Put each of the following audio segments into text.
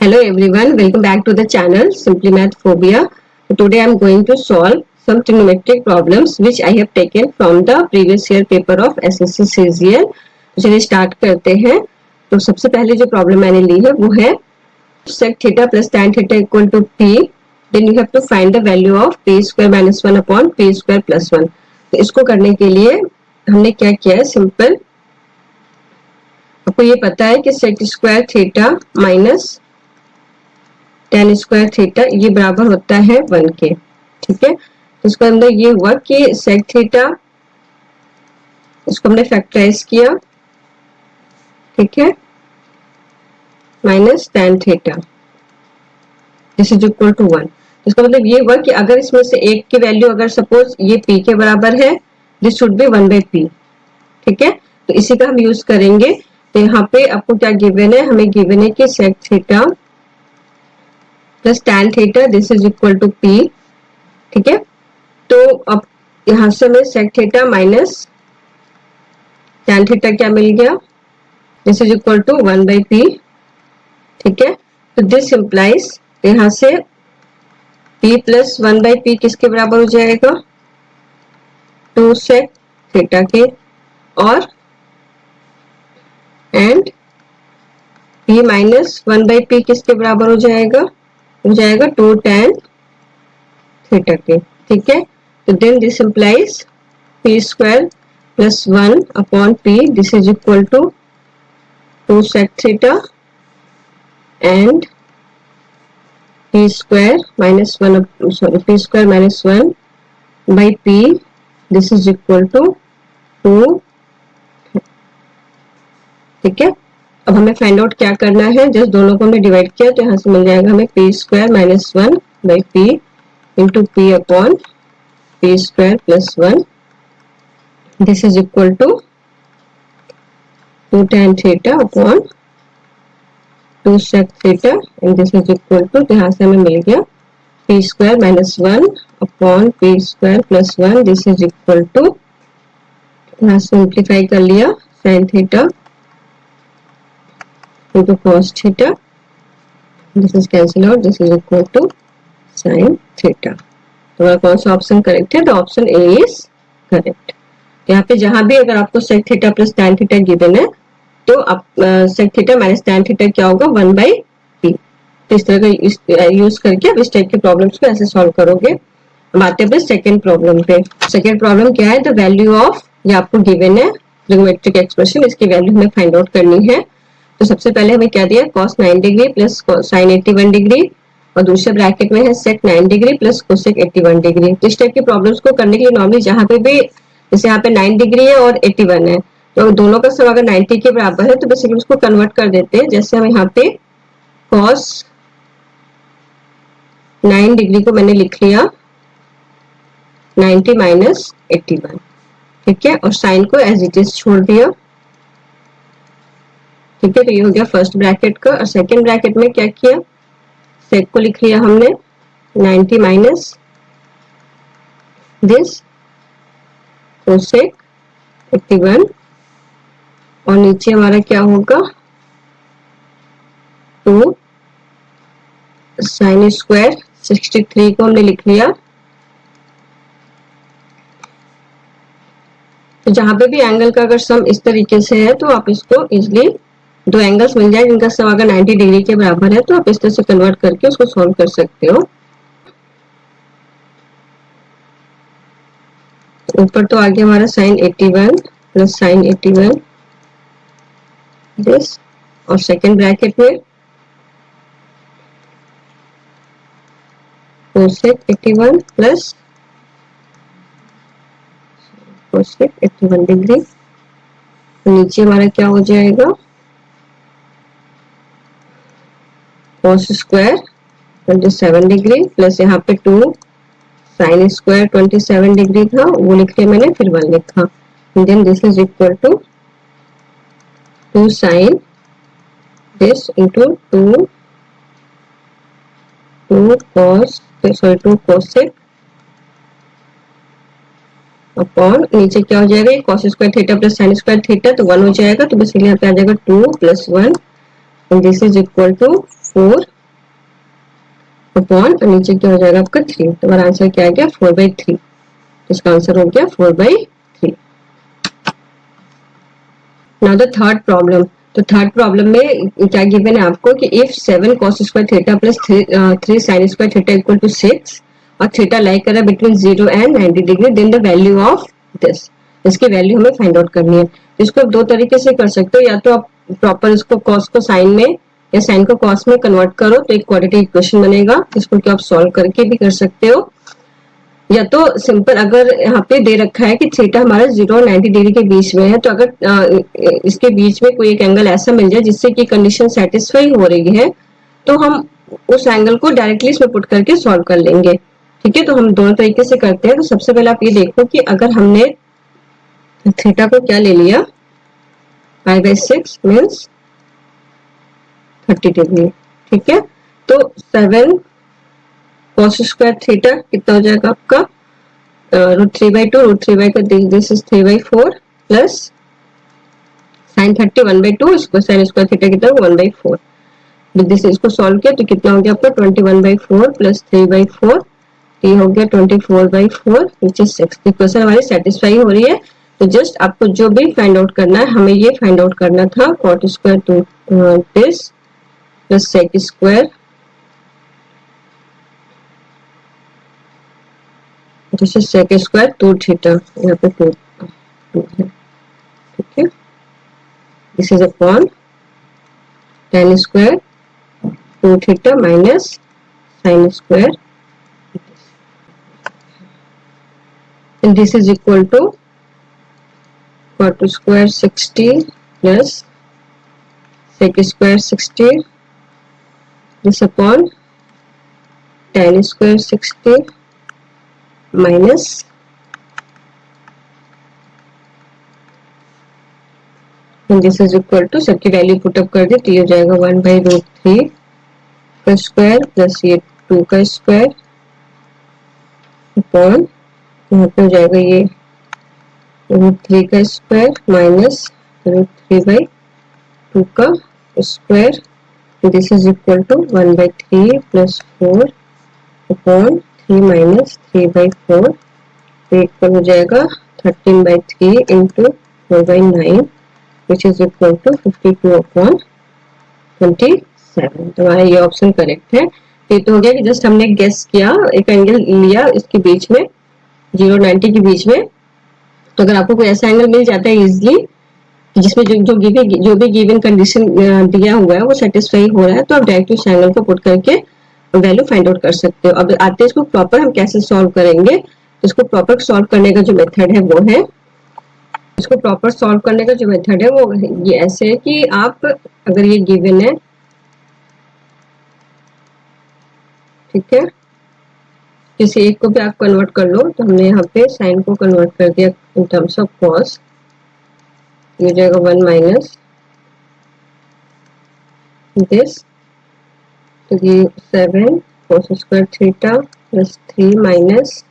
Hello everyone, welcome back to the channel Simply Math Phobia. Today I am going to solve some trigonometric problems which I have taken from the previous year paper of SSC CGL. तो चलिए start करते हैं। तो सबसे पहले जो problem मैंने ली है वो है sec theta plus tan theta equal to p, then you have to find the value of p square minus 1 upon p square plus 1. तो इसको करने के लिए हमने क्या किया है, सिंपल आपको ये पता है कि sec square theta minus tan square theta ये बराबर होता है 1 के। ठीक है, तो इसके अंदर ये हुआ कि sec थीटा इसको हमने फैक्टराइज किया, ठीक है, minus tan theta this is equal to 1। इसका मतलब ये हुआ कि अगर इसमें से एक की वैल्यू अगर सपोज ये p के बराबर है, दिस शुड बी 1/p। ठीक है, तो इसी का हम यूज करेंगे। तो यहाँ पे आपको क्या गिवन है, हमें गिवन है कि sec theta plus tan theta this is equal to p। ठीक है, तो अब यहां से हमें sec theta minus tan theta क्या मिल गया, this is equal to 1/p। ठीक है, तो दिस इंप्लाइज यहां से p प्लस 1/p किसके बराबर हो जाएगा, 2 sec थीटा के, और एंड p माइनस 1/p किसके बराबर हो जाएगा 2 tan थीटा के। ठीक है, तो then this implies p square plus 1 upon p this is equal to 2 sec theta and p square minus 1 p square minus 1 by p this is equal to 2। ठीक है, अब हमें फाइंड आउट क्या करना है, जस्ट दोनों को हमने डिवाइड किया तो यहाँ से मिल जाएगा हमें p square minus 1 by p into p upon p square plus 1 this is equal to 2 tan theta upon 2 sec theta and this is equal to, तो यहाँ से हमें मिल गया p square minus 1 upon p square plus 1 this is equal to, यहाँ से simplify कर लिया sin theta into cos theta, this is cancel out, this is equal to sin theta। तो हमारा कौन सा ऑप्शन करेक्ट है, तो ऑप्शन ए इज करेक्ट। यहाँ पे जहां भी अगर आपको sec theta plus tan theta given है तो आप sec theta minus tan theta क्या होगा 1/p। तो इस तरह का यूज करके आप इस टाइप के प्रॉब्लम्स को ऐसे सॉल्व करोगे। अब आते हैं अपने सेकंड प्रॉब्लम पे। सेकंड प्रॉब्लम क्या है, द वैल्यू ऑफ, ये आपको गिवन है ट्रिगोनोमेट्रिक एक्सप्रेशन, इसकी वैल्यू हमें फाइंड आउट करनी है। तो सबसे पहले हमें क्या दिया, cos 9 degree plus sin 81 degree, और दूसरे ब्रैकेट में है sec 9 degree plus cosec 81 degree. तो इस टाइप के प्रॉब्लम्स को करने के लिए नॉर्मली जहां पे भी, जैसे यहाँ पे 9 डिग्री है और 81 है, तो दोनों का सम अगर 90 के बराबर है तो बेसिकली उसको कन्वर्ट कर देते हैं। जैसे हम यहाँ पे cos 9 डिग्री को मैंने लिख लिया 90 माइनस 81। ठीक है, और साइन को एज इट इज छोड़ दिया। ठीक है, तो ये हो गया फर्स्ट ब्रैकेट का। और सेकंड ब्रैकेट में क्या किया, सेक को लिख लिया हमने 90 माइनस दिस कोसेक 81, और नीचे हमारा क्या होगा 2 साइन स्क्वायर 63 को हमने लिख लिया। तो जहां पे भी एंगल का अगर सम इस तरीके से है तो आप इसको इजिली, दो एंगल्स मिल जाए जिनका सम अगर 90 डिग्री के बराबर है तो आप इस तरह से कन्वर्ट करके उसको सॉल्व कर सकते हो। ऊपर तो आगे हमारा sin 81 प्लस sin 81 दिस, और सेकंड ब्रैकेट में cosec 81 प्लस cosec 81 डिग्री, नीचे हमारा क्या हो जाएगा cos स्क्वायर 27 डिग्री प्लस यहाँ पे 2 साइन स्क्वायर 27 डिग्री था वो लिख लिया मैंने, फिर 1 लिखा, then this is equal to 2 sine this into 2 cosec upon नीचे क्या हो जाएगा, cos square theta plus sin square theta, तो 1 हो जाएगा, तो बेसिकली यहाँ पे आ जाएगा 2 plus 1 and this is equal to 4 upon और नीचे क्या हो जाएगा आपका 3। तो हमारा आंसर क्या आ गया 4/3। इसका आंसर हो गया 4/3। Now the third problem. तो थर्ड प्रॉब्लम में क्या गिवन है आपको कि if 7 cos square theta plus 3 sin square theta equal to 6 और थीटा लाई कर रहा है between 0 and 90 degree, then the value of this. इसकी वैल्यू हमें फाइंड आउट करनी है। इसको आप दो तरीके से कर सकते हो, या तो आप प्रॉपर इसको cos को sin में या sin को cos में कन्वर्ट करो तो एक क्वाड्रेटिक इक्वेशन बनेगा, जिसको कि आप सॉल्व करके भी कर सकते हो, या तो सिंपल अगर यहाँ पे दे रखा है कि थीटा हमारा 0 और 90 डिग्री के बीच में है, तो अगर इसके बीच में कोई एक एंगल ऐसा मिल जाए जिससे कि कंडीशन सेटिस्फाई हो रही है, तो हम उस एंगल को डायरेक्टली इसमें पुट करके सॉल्व कर लेंगे। ठीक है, तो हम दोनों तरीके से करते हैं। तो सबसे पहले आप ये देखो कि अगर हमने थीटा को क्या ले लिया, π/6 मीन्स 30 डिग्री। ठीक है, तो 7 cos स्क्वायर थीटा कितना हो जाएगा आपका √3/2, √3/2 दिस इज 3/4 प्लस sin 30 1/2, इसको sin स्क्वायर थीटा कितना 1/4। दिस इसको सॉल्व किया तो कितना हो गया आपका 21/4 प्लस 3/4, ये हो गया 24/4 विच इज 6। इक्वेशन हमारी सेटिस्फाई हो रही है। तो जस्ट आपको जो भी फाइंड आउट करना है, हमें ये फाइंड आउट करना था cot square 2 this plus sec square, this is sec square 2 theta, यहाँ पे 2 है। ठीक है, this is upon tan square 2 theta minus sin square, and this is equal to cot square 60 plus sec square 60, this upon tan square 60 minus and this is equal to, सबकी value put up कर दे तो ये हो जाएगा 1/√3 का square plus ये 2 का square upon यहाँ पे हो जाएगा ये √3 का स्क्वायर माइनस √3/2 का square, this is equal to 1/3 plus 4 upon 3 minus 3/4, तो इक्वल हो जाएगा 13/3 into 4/9 which is equal to 52/27। तो हमारा ये ऑप्शन करेक्ट है। ये तो हो गया कि जस्ट हमने गेस किया, एक एंगल लिया इसके बीच में 0-90 के बीच में। तो अगर आपको कोई ऐसा एंगल मिल जाता है इजिली जिसमें जो भी गिवन कंडीशन दिया हुआ है वो सेटिस्फाई हो रहा है, तो आप डायरेक्टली उस एंगल को पुट करके वैल्यू फाइंड आउट कर सकते हो। अब आते हैं इसको प्रॉपर हम कैसे सॉल्व करेंगे। इसको प्रॉपर सॉल्व करने का जो मेथड है वो है, इसको प्रॉपर सॉल्व करने का जो मेथड है वो ये ऐसे है कि आप अगर ये गिवन है, ठीक है, किसी एक को भी आप कन्वर्ट कर लो, तो हमने यहाँ पे साइन को कन्वर्ट कर दिया इन टर्म्स ऑफ कॉस, ये हो जाएगा 1 माइनस दिस, तो ये 7 cos square theta plus 3 minus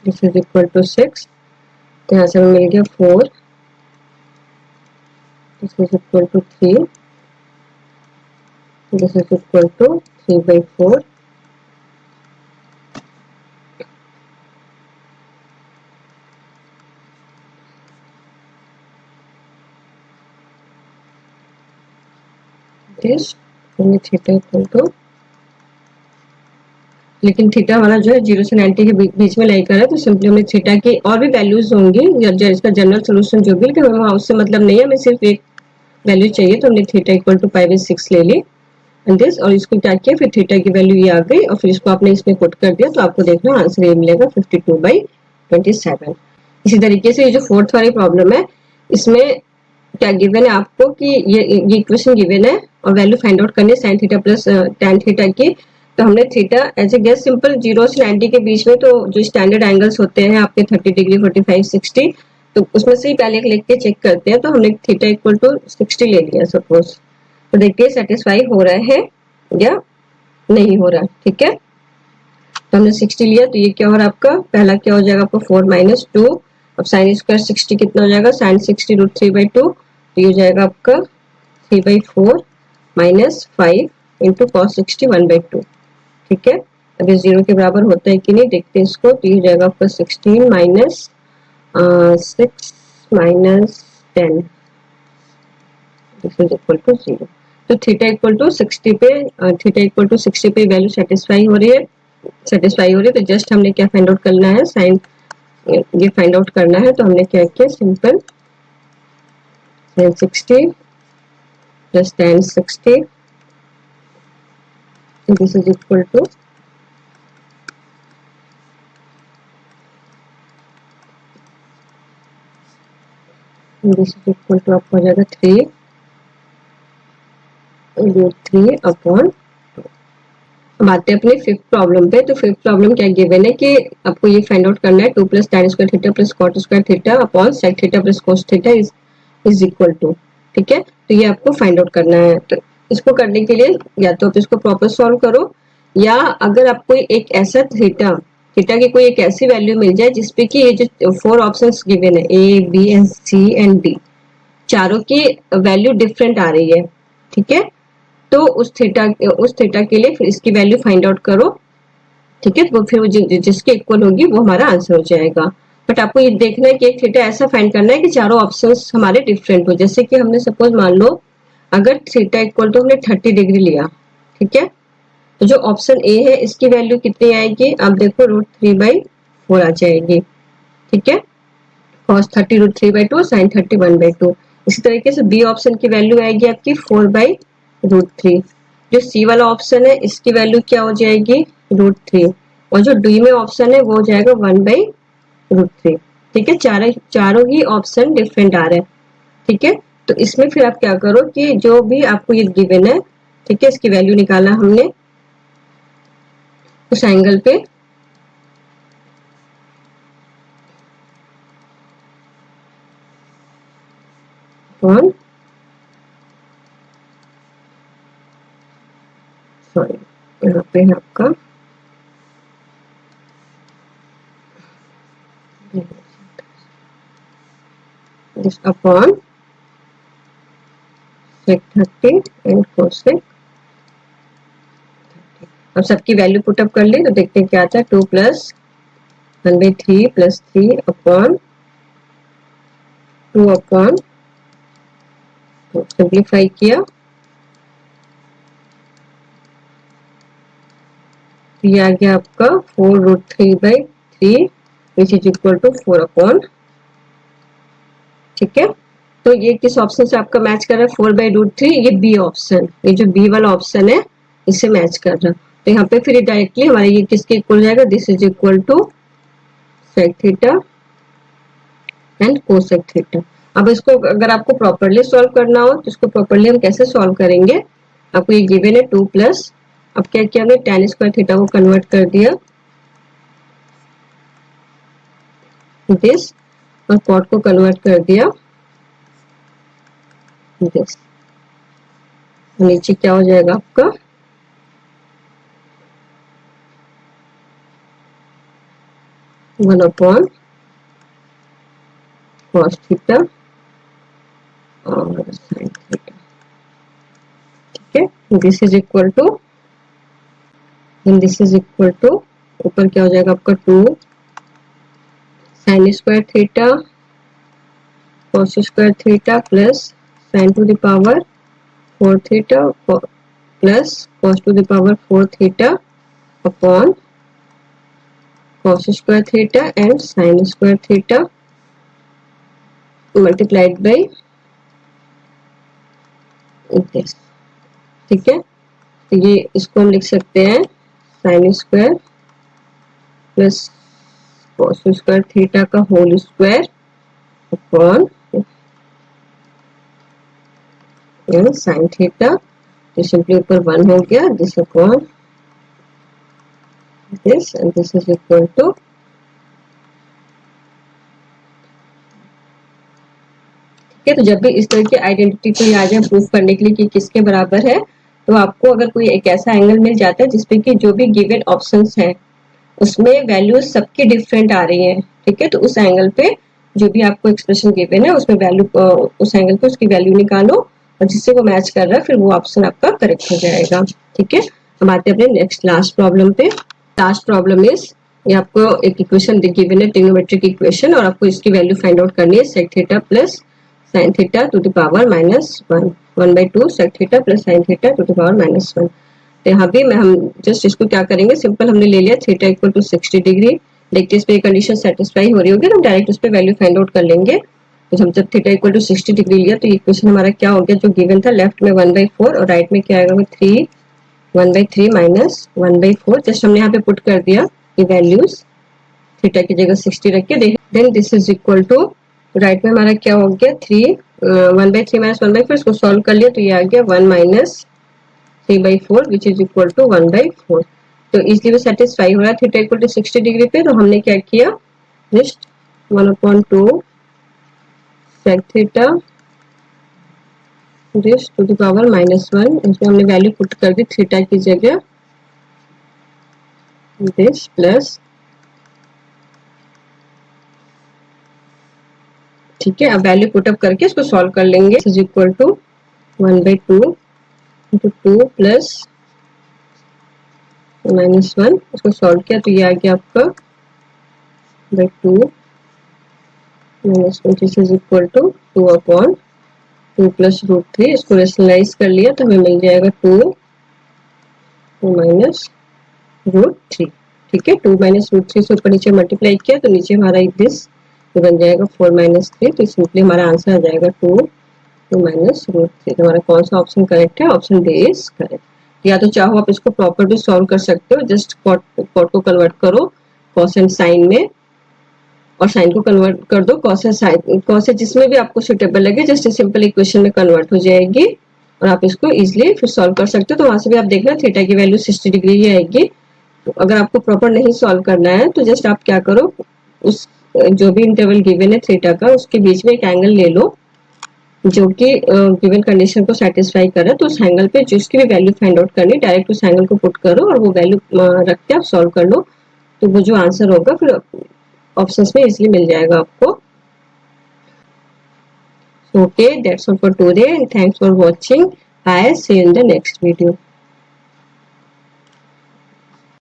this is equal to 6, तो यहाँ से हमें मिल गया 4, this is equal to 3, this is equal to 3/4, this theta equal to, लेकिन थीटा हमारा जो है 0 से 90 के बीच में लाई कर है, तो सिंपली हमें थीटा की और भी वैल्यूज होंगी या इसका जनरल सोल्यूशन जो भी, लेकिन हमें उससे मतलब नहीं है, हमें सिर्फ एक वैल्यू चाहिए, तो हमने थीटा इक्वल टू π/6 ले ली एंड दिस, और इसको क्या किया, फिर थीटा की वैल्यू ये आ गई और फिर इसको आपने इसमें पुट कर दिया, तो आपको देखना आंसर ये मिलेगा 52/27। इसी तरीके से ये जो फोर्थ वाली प्रॉब्लम है, इसमें क्या गिवन है आपको कि ये इक्वेशन गिवन है और वैल्यू फाइंड आउट करनी है sin theta plus tan theta की। तो हमने theta as a guess simple 0 से 90 के बीच में, तो जो स्टैंडर्ड एंगल्स होते हैं आपके 30 डिग्री 45 60, तो उसमें से ही पहले लिख के चेक करते हैं। तो हमने थीटा इक्वल टू 60 ले लिया सपोज, तो देखिए सेटिस्फाई हो रहा है या नहीं हो रहा। ठीक है, तो हमने 60 लिया, तो ये क्या हो रहा है आपका, पहला क्या हो जाएगा आपको 4 माइनस 2, अब साइन स्क्वायर 60 कितना हो जाएगा, साइन 60 √3/2, तो ये हो जाएगा आपका 3/4 माइनस 5 इंटू cos 60 1/2। ठीक है, अभी 0 के बराबर होता है कि नहीं देखते हैं इसको। तो ये जाएगा आपका 16 minus 6 minus 10 this is equal to 0। तो थीटा इक्वल टू 60 पे वैल्यू सेटिस्फाई हो रही है, तो जस्ट हमने क्या फाइंड आउट करना है, साइन ये फाइंड आउट करना है। तो हमने क्या किया, simple sin 60 plus tan 60 this is equal to आपको हो जाएगा 3 अपॉन। अब आते हैं अपनी फिफ्थ प्रॉब्लम पे। तो फिफ्थ प्रॉब्लम क्या गिवन है कि आपको ये फाइंड आउट करना है 2 plus tan square theta plus cot square theta upon sec theta plus cos theta is equal to. ठीक है, तो ये आपको फाइंड आउट करना है। तो इसको करने के लिए या तो आप इसको प्रॉपर सॉल्व करो, या अगर आपको एक ऐसा थीटा की कोई एक ऐसी वैल्यू मिल जाए जिसपे कि ये जो 4 ऑप्शंस गिवन है A B and C and D, चारों की वैल्यू डिफरेंट आ रही है। ठीक है, तो उस थीटा के लिए फिर इसकी वैल्यू फाइंड आउट करो। ठीक है, तो फिर जिसके इक्वल होगी वो हमारा आंसर हो जाएगा। बट आपको ये देखना है कि एक थीटा ऐसा फाइंड करना है कि चारों ऑप्शंस हमारे डिफरेंट हो। जैसे कि हमने सपोज मान लो अगर थीटा इक्वल टू हमने 30 डिग्री लिया, ठीक है, तो जो ऑप्शन ए है इसकी वैल्यू कितनी आएगी, आप देखो √3/4 आ जाएगी। ठीक है, cos 30 √3/2 sin 30 1/2। इसी तरीके से बी ऑप्शन की वैल्यू आएगी आपकी 4/√3। जो सी वाला ऑप्शन है इसकी वैल्यू क्या हो जाएगी, √3, और जो डी में ऑप्शन है वो हो जाएगा 1/√3। ठीक है, चारों ही ऑप्शन डिफरेंट आ रहे हैं। ठीक है, तो इसमें फिर आप क्या करो कि जो भी आपको ये गिवन है, ठीक है, इसकी वैल्यू निकाला हमने उस एंगल पे, और सॉरी यहाँ पे है आपका this upon sec 30 and cosec 30। अब सबकी वैल्यू पुटअप कर ली तो देखते हैं क्या आता है, 2 plus 1/3 plus 3 upon 2 upon, simplify किया तो ये आ गया आपका 4√3/3 which is equal to 4 upon. ठीक है, तो ये किस ऑप्शन से आपका मैच कर रहा है, 4/√3, ये बी ऑप्शन, ये जो बी वाला ऑप्शन है इससे मैच कर रहा है। तो यहाँ पे फिर डायरेक्टली हमारे ये किसके इक्वल जाएगा, this is equal to sec theta and cosec theta. अब इसको अगर आपको प्रॉपर्ली सॉल्व करना हो तो इसको प्रॉपर्ली हम कैसे सॉल्व करेंगे, आपको ये गिवन है 2 प्लस, अब क्या किया हमने tan स्क्वायर थीटा को कन्वर्ट कर दिया दिस, और cot को कन्वर्ट कर दिया दिस। नीचे क्या हो जाएगा आपका, वन अपॉन cos थीटा और sin थीटा। ठीक है, this is equal to, this is equal to, ऊपर क्या हो जाएगा आपका 2 sin square theta cos square theta plus sin to the power 4 theta plus cos to the power 4 theta upon cos square theta and sin square theta multiplied by this. ठीक है, तो ये इसको हम लिख सकते हैं sin square plus cos square theta का whole square upon sin theta, तो सिंपली ऊपर 1 हो गया, this upon this and this is equal to, ठीक है। तो जब भी इस तरह की आइडेंटिटी कोई आ जाए प्रूफ करने के लिए कि किसके बराबर है, तो आपको अगर कोई एक ऐसा एंगल मिल जाता है जिसपे कि जो भी गिवन ऑप्शंस है उसमें वैल्यूज सबकी डिफरेंट आ रही है, ठीक है, तो उस एंगल पे जो भी आपको एक्सप्रेशन गिवन है उसमें वैल्यू, उस एंगल पे उसकी वैल्यू निकालो और जिससे वो मैच कर रहा है फिर वो ऑप्शन आपका करेक्ट हो जाएगा। ठीक है, अब आते हैं अपने नेक्स्ट लास्ट प्रॉब्लम पे। लास्ट प्रॉब्लम इज, ये आपको एक इक्वेशन गिवन है, ट्रिग्नोमेट्रिक इक्वेशन, और आपको इसकी वैल्यू फाइंड आउट करनी है sec theta plus sine theta to the power -1, 1/2 sec theta plus sine theta to the power -1। तो यहाँ भी हम जस्ट इसको क्या करेंगे, सिंपल हमने ले लिया थीटा इक्वल टू 60 डिग्री। देखते इस पे कंडीशन सेटिस्फाई हो रही होगी तो हम डायरेक्ट उस पे वैल्यू फाइंड आउट कर लेंगे। तो हम जब थीटा इक्वल टू 60 डिग्री लिया तो इक्वेशन हमारा क्या हो गया, जो गिवन था लेफ्ट में 1/4 और राइट में क्या आएगा 3, 1/3 माइनस 1/4। जस्ट हमने यहाँ पे पुट कर दिया ये वैल्यूज, थीटा की जगह 60 रख के, then this is equal to, right में हमारा क्या हो गया 3, 1/3 माइनस 1/4, इसको सॉल्व कर लिया तो ये आ गया 1 minus 3/4 which is equal to 1/4। तो इजिली वो सेटिस्फाई हो रहा है थीटा इक्वल टू 60 डिग्री पे। तो हमने क्या किया, just 1/2 sec theta this to the power -1, इसमें हमने वैल्यू पुट कर दी थीटा की जगह दिस प्लस, ठीक है। अब वैल्यू पुट अप करके इसको सॉल्व कर लेंगे। Is equal to 1/2 into 2 plus -1, इसको सॉल्व किया तो ये आ गया आपका 2 -1, this is equal to 2/2 plus √3। इसको रेशनलाइज कर लिया तो हमें मिल जाएगा 2 माइनस √3। ठीक है, 2 माइनस √3 से ऊपर नीचे मल्टीप्लाई किया तो नीचे हमारा दिस बन जाएगा 4 - 3। तो सिंपली हमारा आंसर आ जाएगा 2 माइनस √3। तो हमारा कौन सा ऑप्शन करेक्ट है, ऑप्शन डी इज करेक्ट। या तो चाहो आप इसको प्रॉपर भी सॉल्व कर सकते हो, जस्ट कॉट को कन्वर्ट करो कॉस एंड साइन में, और साइन को कन्वर्ट कर दो कॉस एंड साइन, कॉस जिसमें भी आपको सुटेबल लगे, जस्ट सिंपल इक्वेशन में कन्वर्ट हो जाएगी और आप इसको इजिली फिर सॉल्व कर सकते हो। तो वहां से भी आप देखना थीटा की वैल्यू 60 डिग्री ही आएगी। तो अगर आपको प्रॉपर नहीं सॉल्व करना है तो जस्ट आप क्या करो, उस जो भी इंटरवल गिवन है थीटा का उसके बीच में एक एंगल ले लो जो कि गिवन कंडीशन को सेटिस्फाई करे। तो उस एंगल पे जिसकी भी वैल्यू फाइंड आउट करनी, डायरेक्ट उस एंगल को पुट करो और वो वैल्यू रख के आप सॉल्व कर लो। तो वो जो आंसर होगा फिर ऑप्शंस में इजीली मिल जाएगा आपको। Okay, that's all for today and thanks for watching. Bye, see you in the next video.